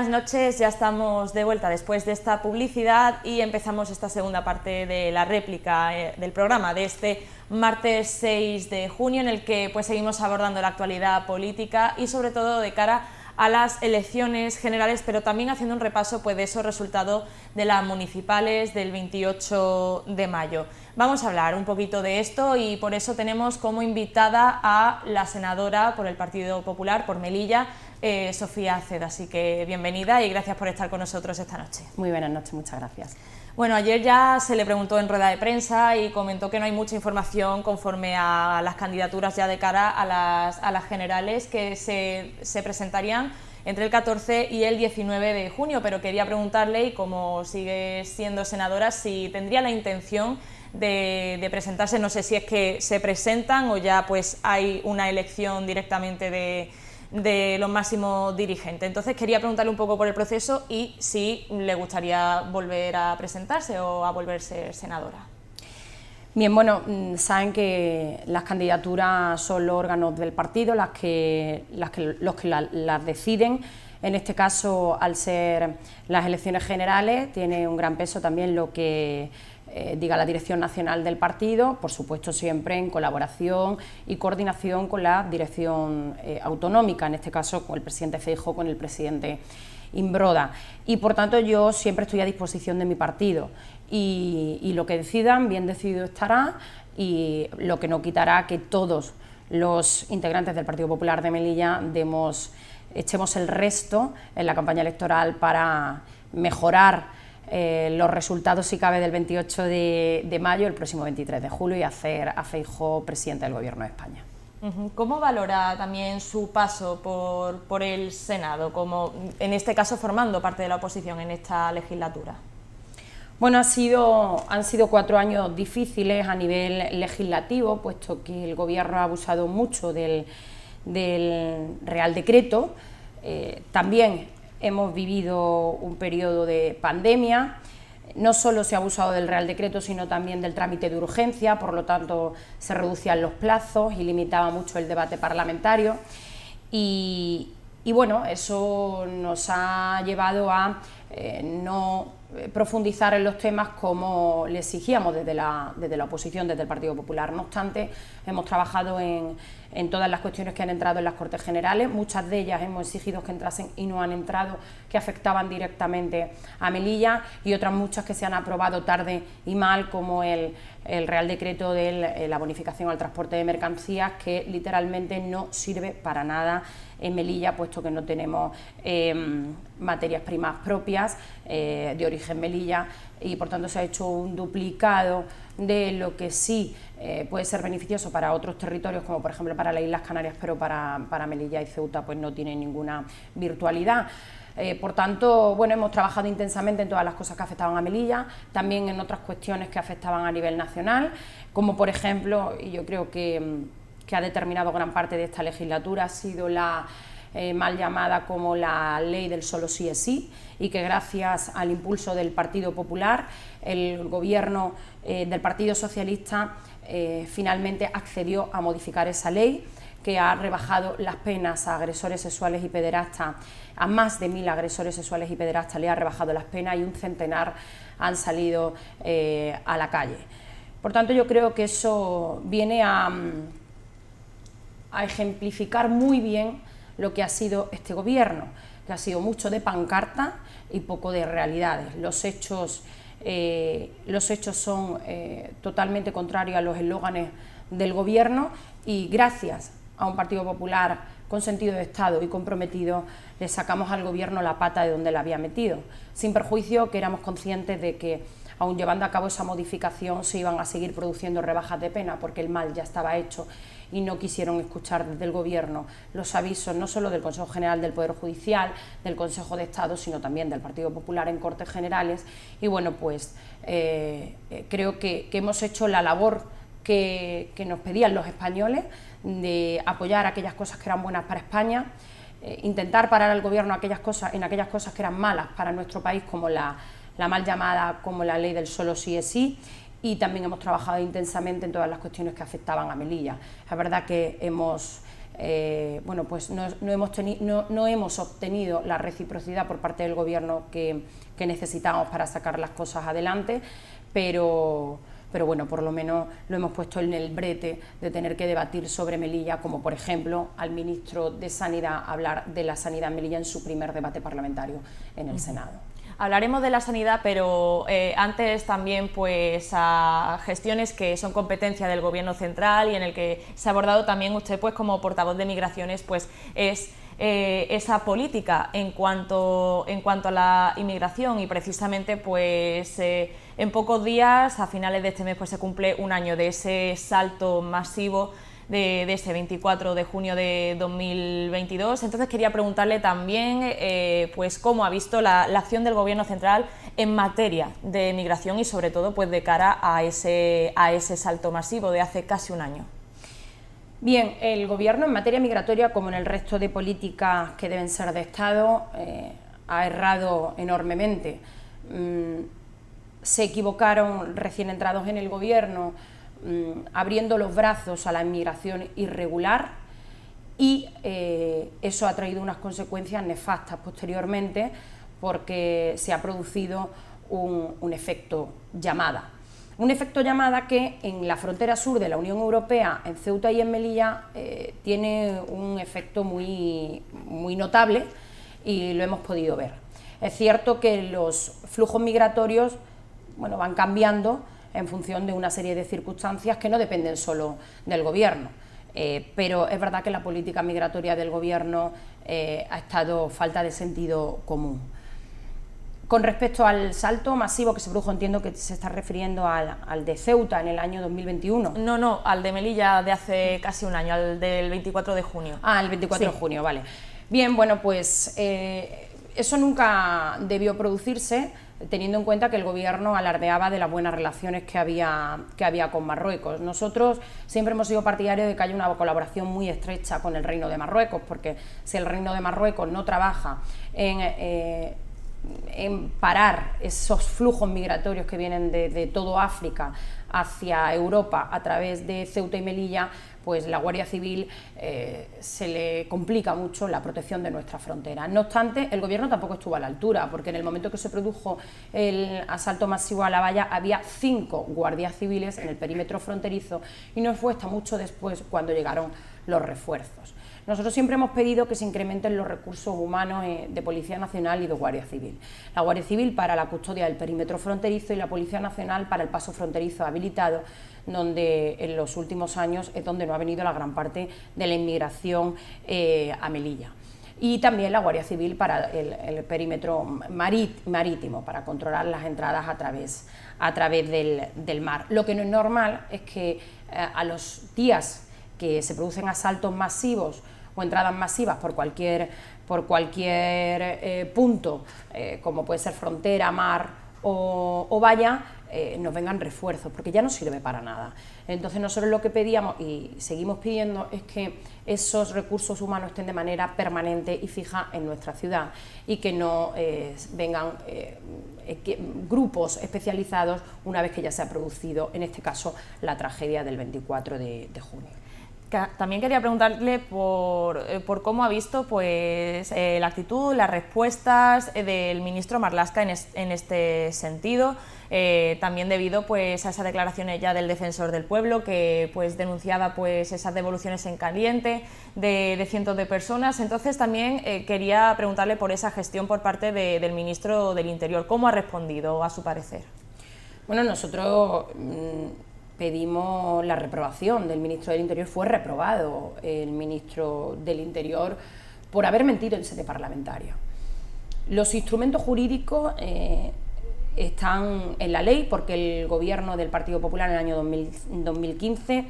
buenas noches, ya estamos de vuelta después de esta publicidad y empezamos esta segunda parte de la réplica del programa de este martes 6 de junio en el que pues seguimos abordando la actualidad política y sobre todo de cara a las elecciones generales, pero también haciendo un repaso pues, de esos resultados de las municipales del 28 de mayo. Vamos a hablar un poquito de esto y por eso tenemos como invitada a la senadora por el Partido Popular, por Melilla, Sofía Ceda. Así que bienvenida y gracias por estar con nosotros esta noche. Muy buenas noches, muchas gracias. Bueno, ayer ya se le preguntó en rueda de prensa y comentó que no hay mucha información conforme a las candidaturas ya de cara a las generales que se presentarían entre el 14 y el 19 de junio, pero quería preguntarle, y como sigue siendo senadora, si tendría la intención de presentarse. No sé si es que se presentan o ya pues hay una elección directamente de los máximos dirigentes. Entonces quería preguntarle un poco por el proceso y si le gustaría volver a presentarse o a volverse senadora. Bien, bueno, saben que las candidaturas son los órganos del partido los que las deciden. En este caso, al ser las elecciones generales, tiene un gran peso también lo que diga la dirección nacional del partido, por supuesto siempre en colaboración y coordinación con la dirección autonómica, en este caso con el presidente Feijóo, con el presidente Imbroda, y por tanto yo siempre estoy a disposición de mi partido y lo que decidan, bien decidido estará, y lo que no quitará que todos los integrantes del Partido Popular de Melilla echemos el resto en la campaña electoral para mejorar los resultados, si cabe, del 28 de mayo, el próximo 23 de julio, y hacer a Feijóo presidente del Gobierno de España. ¿Cómo valora también su paso por el Senado, como en este caso formando parte de la oposición en esta legislatura? Bueno, han sido 4 años difíciles a nivel legislativo, puesto que el Gobierno ha abusado mucho del Real Decreto. También hemos vivido un periodo de pandemia. No solo se ha abusado del Real Decreto, sino también del trámite de urgencia, por lo tanto se reducían los plazos y limitaba mucho el debate parlamentario. Y bueno, eso nos ha llevado a no profundizar en los temas como le exigíamos desde la oposición, desde el Partido Popular. No obstante, hemos trabajado en todas las cuestiones que han entrado en las Cortes Generales. Muchas de ellas hemos exigido que entrasen y no han entrado, que afectaban directamente a Melilla, y otras muchas que se han aprobado tarde y mal, como el Real Decreto de la bonificación al transporte de mercancías, que literalmente no sirve para nada en Melilla, puesto que no tenemos materias primas propias de origen Melilla, y por tanto se ha hecho un duplicado de lo que sí puede ser beneficioso para otros territorios, como por ejemplo para las Islas Canarias, pero para Melilla y Ceuta pues no tiene ninguna virtualidad. Por tanto, bueno, hemos trabajado intensamente en todas las cosas que afectaban a Melilla, también en otras cuestiones que afectaban a nivel nacional, como por ejemplo, y yo creo que ha determinado gran parte de esta legislatura, ha sido la mal llamada como la ley del solo sí es sí, y que gracias al impulso del Partido Popular, el gobierno del Partido Socialista finalmente accedió a modificar esa ley, que ha rebajado las penas a agresores sexuales y pederastas. A más de 1000 agresores sexuales y pederastas le ha rebajado las penas y un centenar han salido a la calle. Por tanto, yo creo que eso viene a ejemplificar muy bien lo que ha sido este gobierno, que ha sido mucho de pancarta y poco de realidades. Los hechos son totalmente contrarios a los eslóganes del gobierno, y gracias a un Partido Popular con sentido de Estado y comprometido, le sacamos al gobierno la pata de donde la había metido, sin perjuicio que éramos conscientes de que, aun llevando a cabo esa modificación, se iban a seguir produciendo rebajas de pena, porque el mal ya estaba hecho, y no quisieron escuchar desde el Gobierno los avisos no solo del Consejo General del Poder Judicial, del Consejo de Estado, sino también del Partido Popular en Cortes Generales. Y bueno, pues creo que hemos hecho la labor que nos pedían los españoles, de apoyar aquellas cosas que eran buenas para España, intentar parar al Gobierno en aquellas cosas que eran malas para nuestro país, como la mal llamada como la ley del solo sí es sí, y también hemos trabajado intensamente en todas las cuestiones que afectaban a Melilla. Es verdad que hemos, bueno, pues no hemos obtenido la reciprocidad por parte del Gobierno que necesitamos para sacar las cosas adelante, pero bueno, por lo menos lo hemos puesto en el brete de tener que debatir sobre Melilla, como por ejemplo al ministro de Sanidad hablar de la sanidad en Melilla en su primer debate parlamentario en el Senado. Hablaremos de la sanidad, pero antes también pues a gestiones que son competencia del Gobierno central y en el que se ha abordado también usted pues como portavoz de Migraciones, pues es esa política en cuanto a la inmigración, y precisamente pues en pocos días, a finales de este mes, pues se cumple un año de ese salto masivo de ese 24 de junio de 2022. Entonces quería preguntarle también pues cómo ha visto la acción del Gobierno central en materia de migración y sobre todo pues de cara a ese salto masivo de hace casi un año. Bien, el Gobierno en materia migratoria, como en el resto de políticas que deben ser de Estado, ha errado enormemente. Se equivocaron recién entrados en el Gobierno, abriendo los brazos a la inmigración irregular, y eso ha traído unas consecuencias nefastas posteriormente, porque se ha producido un efecto llamada. Un efecto llamada que en la frontera sur de la Unión Europea, en Ceuta y en Melilla, tiene un efecto muy notable, y lo hemos podido ver. Es cierto que los flujos migratorios, bueno, van cambiando en función de una serie de circunstancias que no dependen solo del Gobierno, pero es verdad que la política migratoria del Gobierno ha estado falta de sentido común. Con respecto al salto masivo que se produjo, entiendo que se está refiriendo al de Ceuta en el año 2021. No, al de Melilla de hace casi un año, al del 24 de junio. Ah, el 24 de junio, vale. Bien, bueno, pues eso nunca debió producirse, teniendo en cuenta que el Gobierno alardeaba de las buenas relaciones que había con Marruecos. Nosotros siempre hemos sido partidarios de que haya una colaboración muy estrecha con el Reino de Marruecos, porque si el Reino de Marruecos no trabaja en parar esos flujos migratorios que vienen de todo África hacia Europa a través de Ceuta y Melilla, pues la Guardia Civil se le complica mucho la protección de nuestra frontera. No obstante, el Gobierno tampoco estuvo a la altura, porque en el momento que se produjo el asalto masivo a la valla había 5 guardias civiles en el perímetro fronterizo, y no fue hasta mucho después cuando llegaron los refuerzos. Nosotros siempre hemos pedido que se incrementen los recursos humanos de Policía Nacional y de Guardia Civil. La Guardia Civil para la custodia del perímetro fronterizo y la Policía Nacional para el paso fronterizo habilitado, donde en los últimos años es donde no ha venido la gran parte de la inmigración a Melilla. Y también la Guardia Civil para el perímetro marítimo, para controlar las entradas a través del mar. Lo que no es normal es que a los días que se producen asaltos masivos o entradas masivas por cualquier punto, como puede ser frontera, mar o valla, nos vengan refuerzos, porque ya no sirve para nada. Entonces nosotros lo que pedíamos y seguimos pidiendo es que esos recursos humanos estén de manera permanente y fija en nuestra ciudad, y que no vengan grupos especializados una vez que ya se ha producido, en este caso, la tragedia del 24 de junio. También quería preguntarle por cómo ha visto pues, la actitud, las respuestas del ministro Marlaska en este sentido, también debido pues, a esas declaraciones ya del Defensor del Pueblo, que pues, denunciaba pues, esas devoluciones en caliente de cientos de personas. Entonces también quería preguntarle por esa gestión por parte del ministro del Interior. ¿Cómo ha respondido, a su parecer? Bueno, nosotros pedimos la reprobación del ministro del Interior. Fue reprobado el ministro del Interior por haber mentido en sede parlamentaria. Los instrumentos jurídicos están en la ley, porque el Gobierno del Partido Popular en el año 2015,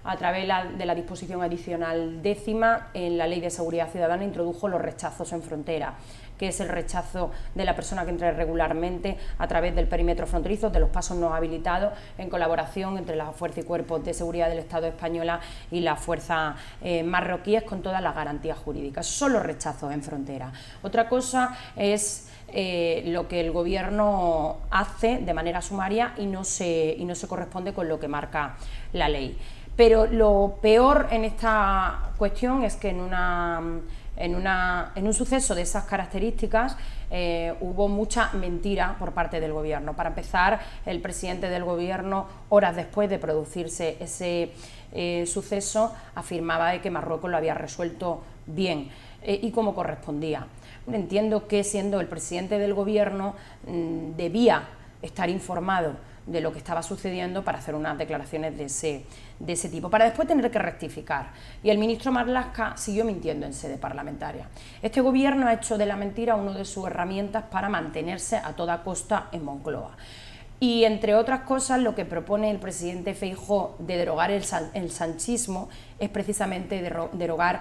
a través de la disposición adicional 10ª en la Ley de Seguridad Ciudadana, introdujo los rechazos en frontera, que es el rechazo de la persona que entra irregularmente a través del perímetro fronterizo, de los pasos no habilitados, en colaboración entre las fuerzas y cuerpos de seguridad del Estado española y las fuerzas marroquíes, con todas las garantías jurídicas. Son los rechazos en frontera. Otra cosa es lo que el Gobierno hace de manera sumaria y no se corresponde con lo que marca la ley. Pero lo peor en esta cuestión es que en un suceso de esas características hubo mucha mentira por parte del Gobierno. Para empezar, el presidente del Gobierno, horas después de producirse ese suceso, afirmaba de que Marruecos lo había resuelto bien y como correspondía. Entiendo que, siendo el presidente del Gobierno, debía estar informado de lo que estaba sucediendo para hacer unas declaraciones de ese tipo, para después tener que rectificar. Y el ministro Marlaska siguió mintiendo en sede parlamentaria. Este Gobierno ha hecho de la mentira una de sus herramientas para mantenerse a toda costa en Moncloa. Y, entre otras cosas, lo que propone el presidente Feijóo de derogar el sanchismo es precisamente derogar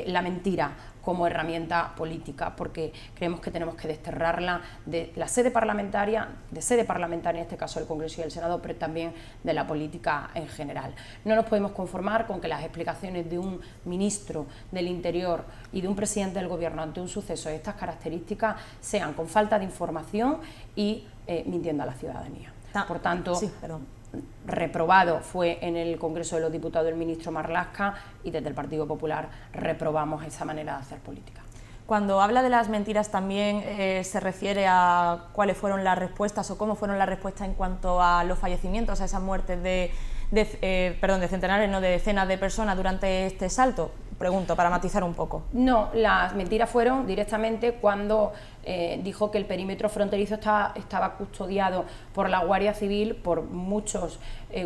la mentira como herramienta política, porque creemos que tenemos que desterrarla de la sede parlamentaria, en este caso el Congreso y el Senado, pero también de la política en general. No nos podemos conformar con que las explicaciones de un ministro del Interior y de un presidente del Gobierno ante un suceso de estas características sean con falta de información y mintiendo a la ciudadanía. Por tanto, reprobado fue en el Congreso de los Diputados el ministro Marlaska, y desde el Partido Popular reprobamos esa manera de hacer política. Cuando habla de las mentiras también se refiere a cuáles fueron las respuestas o cómo fueron las respuestas en cuanto a los fallecimientos, a esas muertes de centenares, no, de decenas de personas durante este salto. Pregunto, para matizar un poco. No, las mentiras fueron directamente cuando dijo que el perímetro fronterizo estaba custodiado por la Guardia Civil, por muchos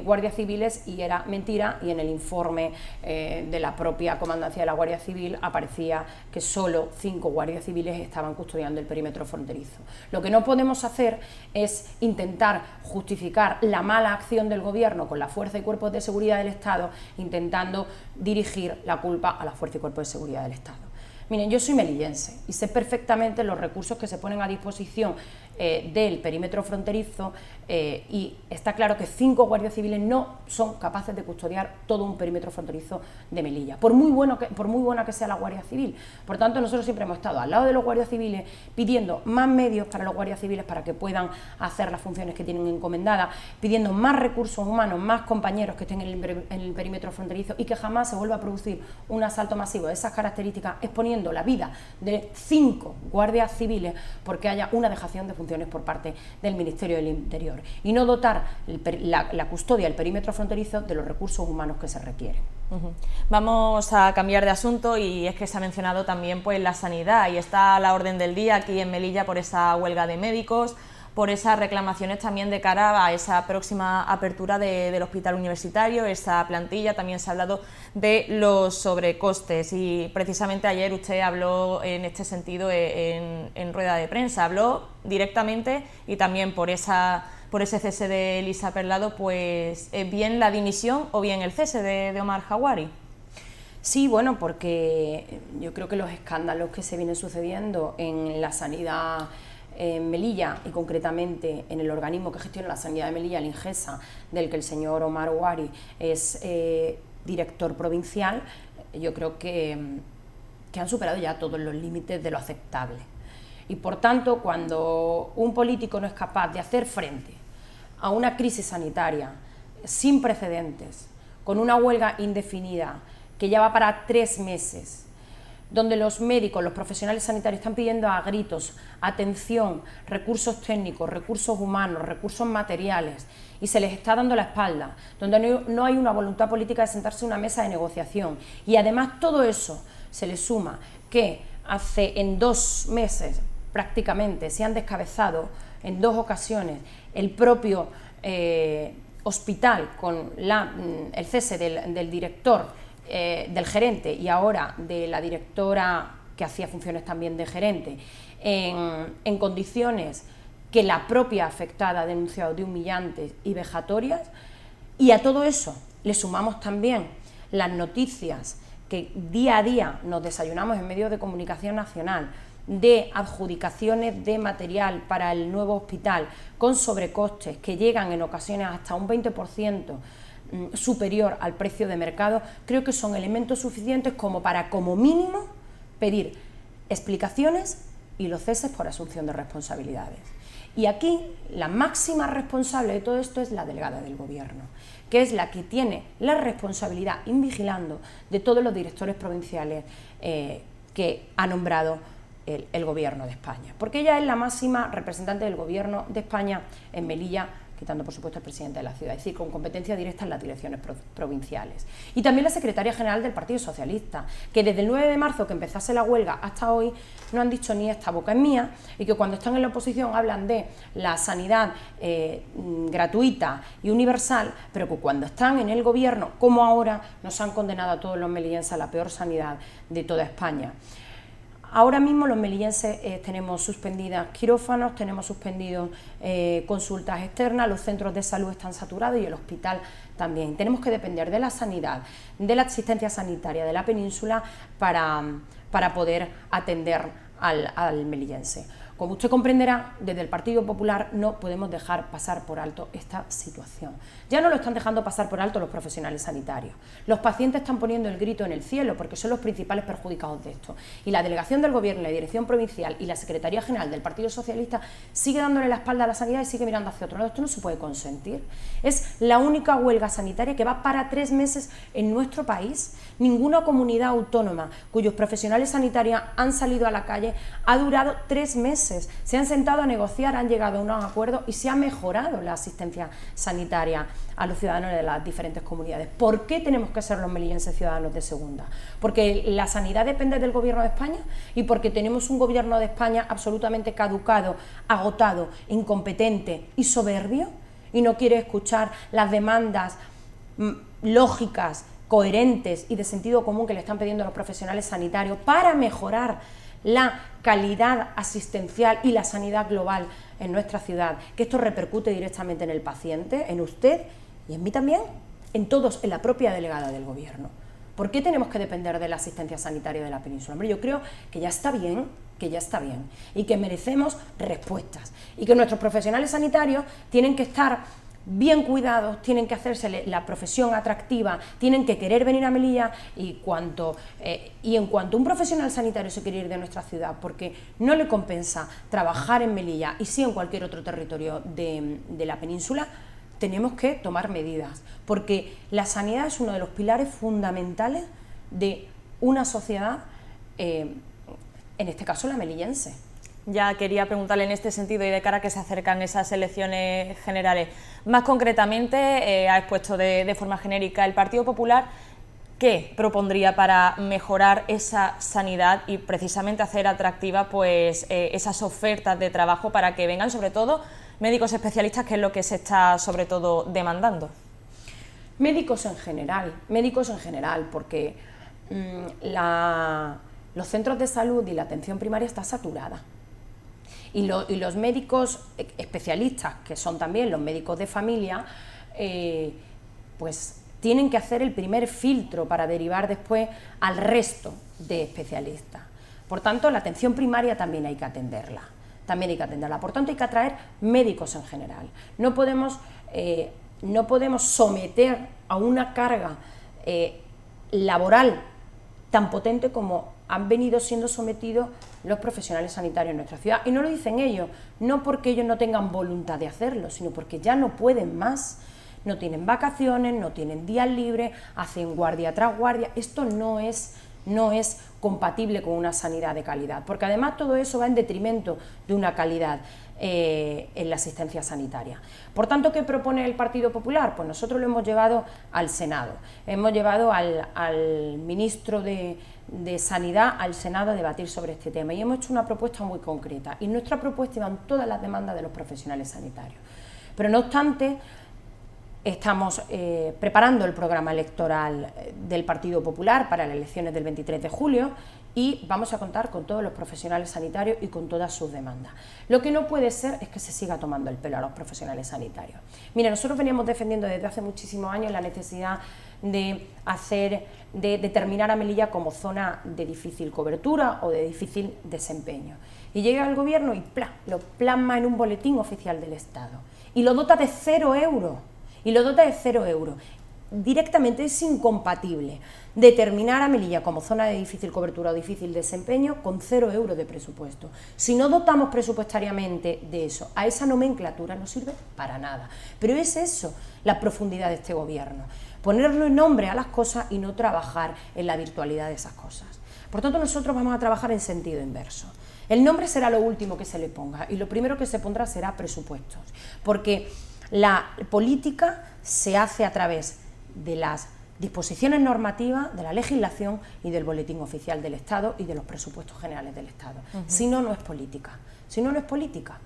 guardias civiles, y era mentira, y en el informe de la propia comandancia de la Guardia Civil aparecía que solo 5 guardias civiles estaban custodiando el perímetro fronterizo. Lo que no podemos hacer es intentar justificar la mala acción del Gobierno con la fuerza y cuerpos de seguridad del Estado, intentando dirigir la culpa a la fuerza y cuerpos de seguridad del Estado. Miren, yo soy melillense y sé perfectamente los recursos que se ponen a disposición del perímetro fronterizo, y está claro que 5 guardias civiles no son capaces de custodiar todo un perímetro fronterizo de Melilla, por muy buena que sea la Guardia Civil. Por tanto, nosotros siempre hemos estado al lado de los guardias civiles, pidiendo más medios para los guardias civiles para que puedan hacer las funciones que tienen encomendadas, pidiendo más recursos humanos, más compañeros que estén en el perímetro fronterizo, y que jamás se vuelva a producir un asalto masivo de esas características, exponiendo la vida de 5 guardias civiles porque haya una dejación de funciones por parte del Ministerio del Interior, y no dotar la custodia del perímetro fronterizo de los recursos humanos que se requieren. Vamos a cambiar de asunto, y es que se ha mencionado también pues la sanidad, y está a la orden del día aquí en Melilla por esa huelga de médicos, por esas reclamaciones también de cara a esa próxima apertura del hospital universitario, esa plantilla. También se ha hablado de los sobrecostes, y precisamente ayer usted habló en este sentido en rueda de prensa, habló directamente, y también por ese cese de Elisa Perlado, pues bien la dimisión o bien el cese de Omar Jawari. Sí, bueno, porque yo creo que los escándalos que se vienen sucediendo en la sanidad en Melilla, y concretamente en el organismo que gestiona la sanidad de Melilla, el INGESA, del que el señor Omar Jawari es director provincial, yo creo que han superado ya todos los límites de lo aceptable. Y por tanto, cuando un político no es capaz de hacer frente a una crisis sanitaria sin precedentes, con una huelga indefinida que ya va para 3 meses, donde los médicos, los profesionales sanitarios están pidiendo a gritos atención, recursos técnicos, recursos humanos, recursos materiales, y se les está dando la espalda, donde no hay una voluntad política de sentarse a una mesa de negociación, y además todo eso se le suma que en 2 meses prácticamente se han descabezado en 2 ocasiones el propio hospital con el cese del director, del gerente, y ahora de la directora que hacía funciones también de gerente, en condiciones que la propia afectada ha denunciado de humillantes y vejatorias. Y a todo eso le sumamos también las noticias que día a día nos desayunamos en medios de comunicación nacional, de adjudicaciones de material para el nuevo hospital con sobrecostes que llegan en ocasiones hasta un 20% superior al precio de mercado. Creo que son elementos suficientes como para, como mínimo, pedir explicaciones y los ceses por asunción de responsabilidades. Y aquí la máxima responsable de todo esto es la delegada del Gobierno, que es la que tiene la responsabilidad invigilando de todos los directores provinciales que ha nombrado el Gobierno de España, porque ella es la máxima representante del Gobierno de España en Melilla, quitando por supuesto al presidente de la ciudad, es decir, con competencia directa en las direcciones provinciales. Y también la secretaria general del Partido Socialista, que desde el 9 de marzo que empezase la huelga hasta hoy no han dicho ni esta boca es mía, y que cuando están en la oposición hablan de la sanidad gratuita y universal, pero que cuando están en el Gobierno, como ahora, nos han condenado a todos los melillenses a la peor sanidad de toda España. Ahora mismo los melillenses tenemos suspendidas quirófanos, tenemos suspendidos consultas externas, los centros de salud están saturados y el hospital también. Tenemos que depender de la sanidad, de la asistencia sanitaria de la península para poder atender al melillense. Como usted comprenderá, desde el Partido Popular no podemos dejar pasar por alto esta situación. Ya no lo están dejando pasar por alto los profesionales sanitarios. Los pacientes están poniendo el grito en el cielo porque son los principales perjudicados de esto. Y la delegación del Gobierno, la Dirección Provincial y la Secretaría General del Partido Socialista sigue dándole la espalda a la sanidad y sigue mirando hacia otro lado. Esto no se puede consentir. Es la única huelga sanitaria que va para 3 meses en nuestro país. Ninguna comunidad autónoma cuyos profesionales sanitarios han salido a la calle ha durado 3 meses. Se han sentado a negociar, han llegado a unos acuerdos y se ha mejorado la asistencia sanitaria a los ciudadanos de las diferentes comunidades. ¿Por qué tenemos que ser los melillenses ciudadanos de segunda? Porque la sanidad depende del Gobierno de España y porque tenemos un Gobierno de España absolutamente caducado, agotado, incompetente y soberbio y no quiere escuchar las demandas lógicas, coherentes y de sentido común que le están pidiendo los profesionales sanitarios para mejorar la calidad asistencial y la sanidad global en nuestra ciudad, que esto repercute directamente en el paciente, en usted y en mí también, en todos, en la propia delegada del Gobierno. ¿Por qué tenemos que depender de la asistencia sanitaria de la península? Hombre, yo creo que ya está bien, y que merecemos respuestas, y que nuestros profesionales sanitarios tienen que estar bien cuidados, tienen que hacerse la profesión atractiva, tienen que querer venir a Melilla y en cuanto un profesional sanitario se quiere ir de nuestra ciudad porque no le compensa trabajar en Melilla y sí en cualquier otro territorio de la península, tenemos que tomar medidas, porque la sanidad es uno de los pilares fundamentales de una sociedad, en este caso la melillense. Ya quería preguntarle en este sentido y de cara a que se acercan esas elecciones generales. Más concretamente, ha expuesto de forma genérica el Partido Popular, ¿qué propondría para mejorar esa sanidad y precisamente hacer atractiva pues, esas ofertas de trabajo para que vengan sobre todo médicos especialistas, que es lo que se está sobre todo demandando? Médicos en general, porque los centros de salud y la atención primaria está saturada. Y los médicos especialistas, que son también los médicos de familia, pues tienen que hacer el primer filtro para derivar después al resto de especialistas. Por tanto, la atención primaria también hay que atenderla. Por tanto, hay que atraer médicos en general. No podemos someter a una carga laboral tan potente como han venido siendo sometidos los profesionales sanitarios en nuestra ciudad. Y no lo dicen ellos, no porque ellos no tengan voluntad de hacerlo, sino porque ya no pueden más, no tienen vacaciones, no tienen días libres, hacen guardia tras guardia. Esto no es compatible con una sanidad de calidad, porque además todo eso va en detrimento de una calidad en la asistencia sanitaria. Por tanto, ¿qué propone el Partido Popular? Pues nosotros lo hemos llevado al Senado, hemos llevado al ministro de Sanidad al Senado a debatir sobre este tema y hemos hecho una propuesta muy concreta, y nuestra propuesta iban todas las demandas de los profesionales sanitarios. Pero no obstante, estamos preparando el programa electoral del Partido Popular para las elecciones del 23 de julio y vamos a contar con todos los profesionales sanitarios y con todas sus demandas. Lo que no puede ser es que se siga tomando el pelo a los profesionales sanitarios. Mira, nosotros veníamos defendiendo desde hace muchísimos años la necesidad de determinar a Melilla como zona de difícil cobertura o de difícil desempeño. Y llega el Gobierno y lo plasma en un boletín oficial del Estado y lo dota de 0 euros. directamente es incompatible determinar a Melilla como zona de difícil cobertura o difícil desempeño con 0 euros de presupuesto. Si no dotamos presupuestariamente de eso, a esa nomenclatura no sirve para nada. Pero es eso la profundidad de este gobierno, ponerle nombre a las cosas y no trabajar en la virtualidad de esas cosas. Por tanto, nosotros vamos a trabajar en sentido inverso. El nombre será lo último que se le ponga y lo primero que se pondrá será presupuestos, porque la política se hace a través de las disposiciones normativas, de la legislación y del boletín oficial del Estado y de los presupuestos generales del Estado. Si no, no es política. Si no, no es política.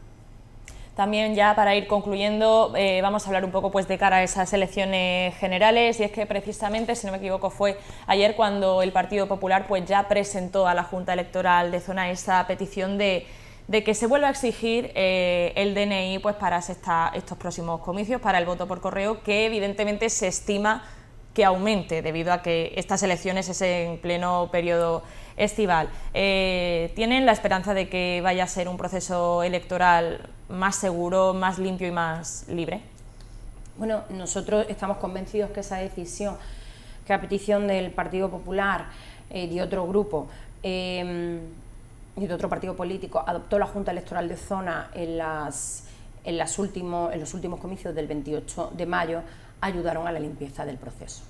También ya para ir concluyendo, vamos a hablar un poco pues de cara a esas elecciones generales, y es que precisamente, si no me equivoco, fue ayer cuando el Partido Popular pues ya presentó a la Junta Electoral de Zona esa petición de que se vuelva a exigir el DNI pues para estos próximos comicios, para el voto por correo, que evidentemente se estima que aumente debido a que estas elecciones es en pleno periodo estival. ¿Tienen la esperanza de que vaya a ser un proceso electoral más seguro, más limpio y más libre? Bueno, nosotros estamos convencidos que esa decisión, que a petición del Partido Popular y de otro grupo y de otro partido político, adoptó la Junta Electoral de Zona en los últimos comicios del 28 de mayo, ayudaron a la limpieza del proceso.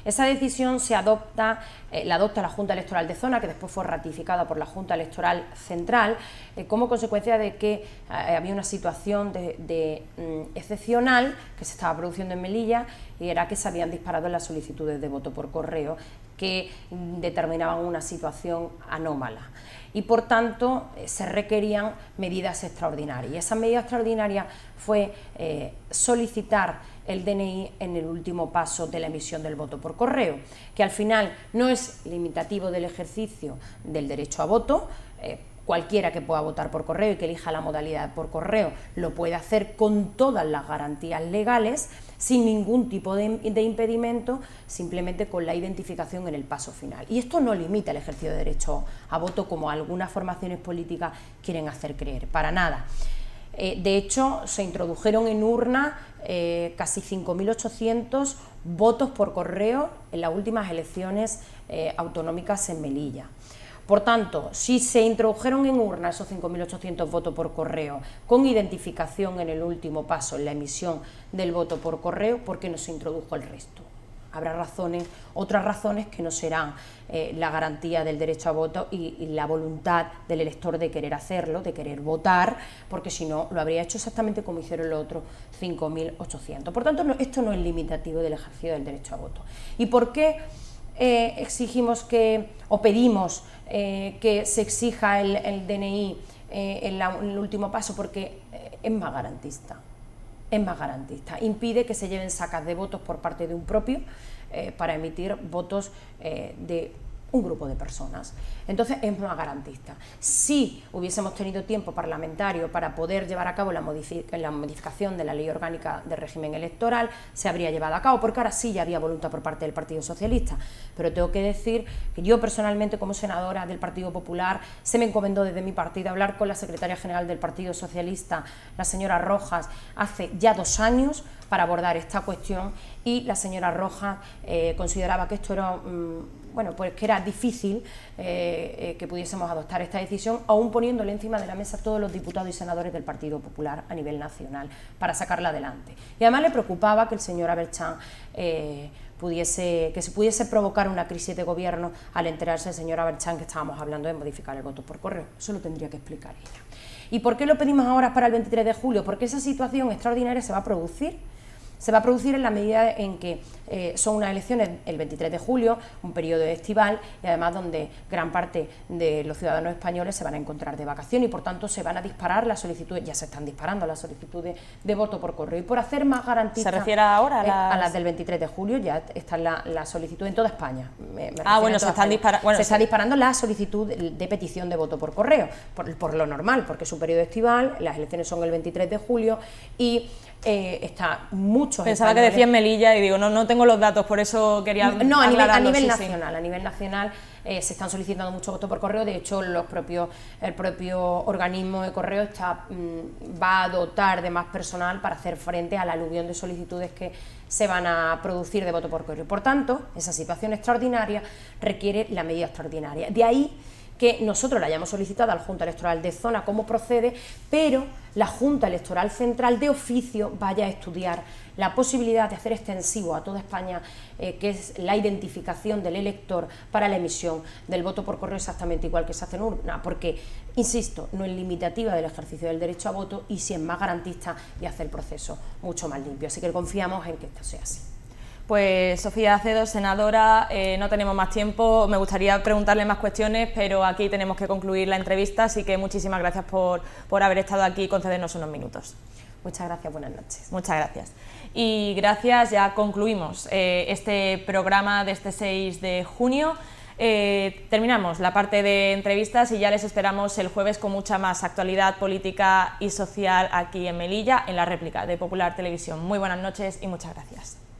Esa decisión la adopta la Junta Electoral de Zona, que después fue ratificada por la Junta Electoral Central, como consecuencia de que había una situación excepcional que se estaba produciendo en Melilla, y era que se habían disparado las solicitudes de voto por correo que determinaban una situación anómala. Y por tanto se requerían medidas extraordinarias. Y esa medida extraordinaria fue solicitar el DNI en el último paso de la emisión del voto por correo, que al final no es limitativo del ejercicio del derecho a voto. Cualquiera que pueda votar por correo y que elija la modalidad por correo lo puede hacer con todas las garantías legales, sin ningún tipo de impedimento, simplemente con la identificación en el paso final. Y esto no limita el ejercicio de derecho a voto, como algunas formaciones políticas quieren hacer creer, para nada. De hecho, se introdujeron en urna casi 5.800 votos por correo en las últimas elecciones autonómicas en Melilla. Por tanto, si se introdujeron en urna esos 5.800 votos por correo con identificación en el último paso, en la emisión del voto por correo, ¿por qué no se introdujo el resto? Habrá otras razones que no serán la garantía del derecho a voto y la voluntad del elector de querer hacerlo, de querer votar, porque si no lo habría hecho exactamente como hicieron los otros 5.800. Por tanto, esto no es limitativo del ejercicio del derecho a voto. ¿Y por qué exigimos o pedimos que se exija el DNI en el último paso? Porque es más garantista. Es más garantista, impide que se lleven sacas de votos por parte de un propio para emitir votos de un grupo de personas. Entonces es más garantista. Si hubiésemos tenido tiempo parlamentario para poder llevar a cabo la modificación de la Ley Orgánica de Régimen Electoral, se habría llevado a cabo, porque ahora sí ya había voluntad por parte del Partido Socialista. Pero tengo que decir que yo personalmente, como senadora del Partido Popular, se me encomendó desde mi partido hablar con la secretaria general del Partido Socialista, la señora Rojas, hace ya 2 años para abordar esta cuestión, y la señora Rojas consideraba que esto era pues que era difícil que pudiésemos adoptar esta decisión, aún poniéndole encima de la mesa a todos los diputados y senadores del Partido Popular a nivel nacional para sacarla adelante. Y además le preocupaba que el señor Aberchán que se pudiese provocar una crisis de gobierno al enterarse el señor Aberchán que estábamos hablando de modificar el voto por correo. Eso lo tendría que explicar ella. ¿Y por qué lo pedimos ahora para el 23 de julio? Porque esa situación extraordinaria se va a producir. Se va a producir en la medida en que son unas elecciones el 23 de julio, un periodo estival, y además donde gran parte de los ciudadanos españoles se van a encontrar de vacaciones, y por tanto se van a disparar las solicitudes, ya se están disparando las solicitudes de voto por correo. Y por hacer más garantistas... ¿Se refiere ahora a las del 23 de julio? Ya están las solicitudes en toda España. Bueno, se está disparando la solicitud de petición de voto por correo, por lo normal, porque es un periodo estival, las elecciones son el 23 de julio y... está muchos Pensaba que decía en Melilla y digo, no tengo los datos, por eso quería a nivel nacional se están solicitando mucho voto por correo. De hecho, el propio organismo de correo va a dotar de más personal para hacer frente al aluvión de solicitudes que se van a producir de voto por correo. Por tanto, esa situación extraordinaria requiere la medida extraordinaria. De ahí que nosotros la hayamos solicitado a la Junta Electoral de Zona cómo procede, pero la Junta Electoral Central de oficio vaya a estudiar la posibilidad de hacer extensivo a toda España, que es la identificación del elector para la emisión del voto por correo exactamente igual que se hace en urna, porque, insisto, no es limitativa del ejercicio del derecho a voto y sí es más garantista y hace el proceso mucho más limpio. Así que confiamos en que esto sea así. Pues Sofía Acedo, senadora, no tenemos más tiempo, me gustaría preguntarle más cuestiones, pero aquí tenemos que concluir la entrevista, así que muchísimas gracias por haber estado aquí y concedernos unos minutos. Muchas gracias, buenas noches. Muchas gracias. Y gracias, ya concluimos este programa de este 6 de junio. Terminamos la parte de entrevistas y ya les esperamos el jueves con mucha más actualidad política y social aquí en Melilla, en la réplica de Popular Televisión. Muy buenas noches y muchas gracias.